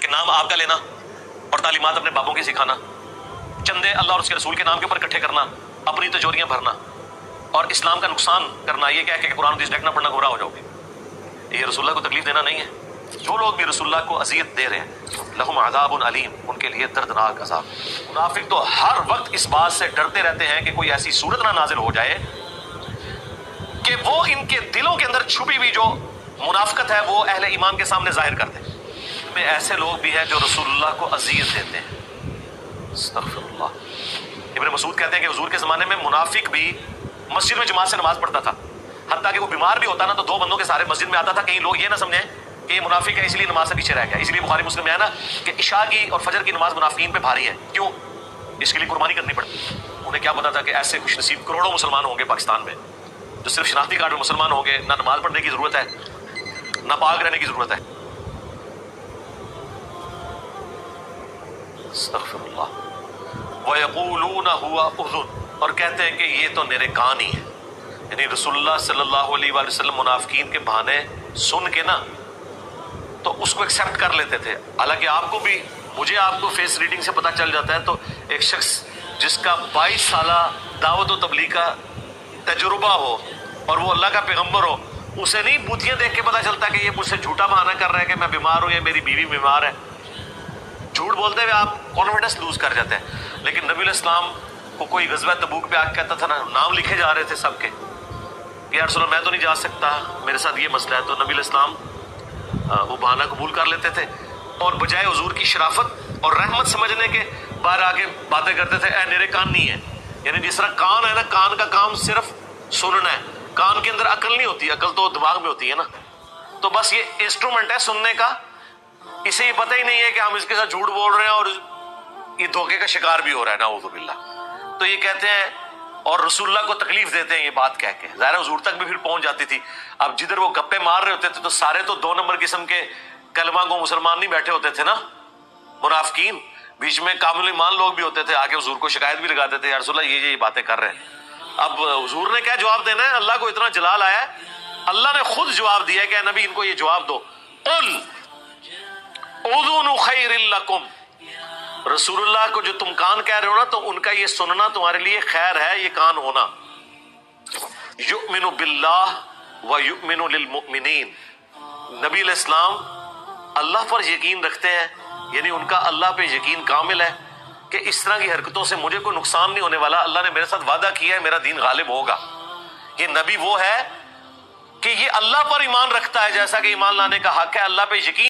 کہ نام آپ کا لینا اور تعلیمات اپنے بابوں کی سکھانا، چندے اللہ اور اس کے رسول کے نام کے اوپر اکٹھے کرنا، اپنی تجوریاں بھرنا اور اسلام کا نقصان کرنا، یہ کہہ کے کہ قرآن حدیث ڈائریکٹ نہ پڑھنا گمراہ ہو جاؤ گے، یہ رسول اللہ کو تکلیف دینا نہیں ہے۔ جو لوگ بھی رسول اللہ کو اذیت دے رہے ہیں لہم عذاب علیم، ان کے لیے دردناک عذاب۔ منافق تو ہر وقت اس بات سے ڈرتے رہتے ہیں کہ کوئی ایسی صورت نہ نازل ہو جائے کہ وہ ان کے دلوں کے اندر چھپی ہوئی جو منافقت ہے وہ اہل ایمان کے سامنے ظاہر کر دیں۔ میں ایسے لوگ بھی ہیں جو رسول اللہ کو اذیت دیتے ہیں، استغفر اللہ۔ ابن مسعود کہتے ہیں کہ حضور کے زمانے میں منافق بھی مسجد میں جماعت سے نماز پڑھتا تھا، حتیٰ کہ وہ بیمار بھی ہوتا نا تو دو بندوں کے سارے مسجد میں آتا تھا۔ کہیں لوگ یہ نہ سمجھیں کہ یہ منافق ہے اس لیے نماز سے پیچھے رہ گیا۔ اس لیے بخاری مسلم میں ہے نا کہ عشاء کی اور فجر کی نماز منافقین پہ بھاری ہے، کیوں؟ اس کے لیے قربانی کرنی پڑتی۔ انہیں کیا پتا تھا کہ ایسے خوش نصیب کروڑوں مسلمان ہوں گے پاکستان میں جو صرف شناختی کارڈ میں مسلمان ہوں گے، نہ نماز پڑھنے کی ضرورت ہے نہ پاک رہنے کی ضرورت ہے۔ استغفر اللہ۔ وَيَقُولُونَ هُوَ أُذُنٌ، اور کہتے ہیں کہ یہ تو میرے کان ہی ہے، یعنی رسول اللہ صلی اللہ علیہ وآلہ وسلم منافقین کے بہانے سن کے نا تو اس کو ایکسیپٹ کر لیتے تھے۔ حالانکہ آپ کو بھی، مجھے آپ کو فیس ریڈنگ سے پتہ چل جاتا ہے، تو ایک شخص جس کا 22 سالہ دعوت و تبلیغ کا تجربہ ہو اور وہ اللہ کا پیغمبر ہو، اسے نہیں بوتیاں دیکھ کے پتہ چلتا کہ یہ مجھ سے جھوٹا بہانہ کر رہا ہے کہ میں بیمار ہوں یا میری بیوی بیمار ہے۔ جھوٹ بولتے ہوئے آپ کانفیڈنس لوز کر جاتے ہیں۔ لیکن نبی علیہ السلام کو کوئی غزوہ تبوک پہ آ کے کہتا تھا نا، نام لکھے جا رہے تھے سب کے کہ یا رسول اللہ میں تو نہیں جا سکتا، میرے ساتھ یہ مسئلہ ہے، تو نبی علیہ السلام وہ بہانہ قبول کر لیتے تھے اور بجائے حضور کی شرافت اور رحمت سمجھنے کے باہر آ کے باتیں کرتے تھے، اے میرے کان نہیں ہے۔ یعنی جس طرح کان ہے نا، کان کا کام صرف سننا ہے، کان کے اندر عقل نہیں ہوتی، عقل تو دماغ میں ہوتی ہے نا، تو بس یہ انسٹرومنٹ ہے سننے کا، اسے یہ پتہ ہی نہیں ہے کہ ہم اس کے ساتھ جھوٹ بول رہے ہیں اور یہ دھوکے کا شکار بھی ہو رہا ہے، نعوذ باللہ۔ تو یہ کہتے ہیں اور رسول اللہ کو تکلیف دیتے ہیں یہ بات کہہ کے، ظاہر حضور تک بھی پھر پہنچ جاتی تھی۔ اب جدھر وہ گپے مار رہے ہوتے تھے تو سارے تو 2 نمبر قسم کے کلمہ کو مسلمان نہیں بیٹھے ہوتے تھے نا، منافقین، بیچ میں کامل ایمان لوگ بھی ہوتے تھے، آگے حضور کو شکایت بھی لگاتے تھے، یا رسول اللہ یہ باتیں کر رہے ہیں۔ اب حضور نے کیا جواب دینا ہے؟ اللہ کو اتنا جلال آیا ہے، اللہ نے خود جواب دیا ہے کہ اے نبی ان کو یہ جواب دو، قل اذن خیر لکم، رسول اللہ کو جو تم کان کہہ رہے ہو نا، تو ان کا یہ سننا تمہارے لیے خیر ہے، یہ کان ہونا۔ یؤمن باللہ و یؤمن للمؤمنین، نبی علیہ السلام اللہ پر یقین رکھتے ہیں، یعنی ان کا اللہ پہ یقین کامل ہے کہ اس طرح کی حرکتوں سے مجھے کوئی نقصان نہیں ہونے والا، اللہ نے میرے ساتھ وعدہ کیا ہے میرا دین غالب ہوگا۔ یہ نبی وہ ہے کہ یہ اللہ پر ایمان رکھتا ہے جیسا کہ ایمان لانے کا حق ہے، اللہ پہ یقین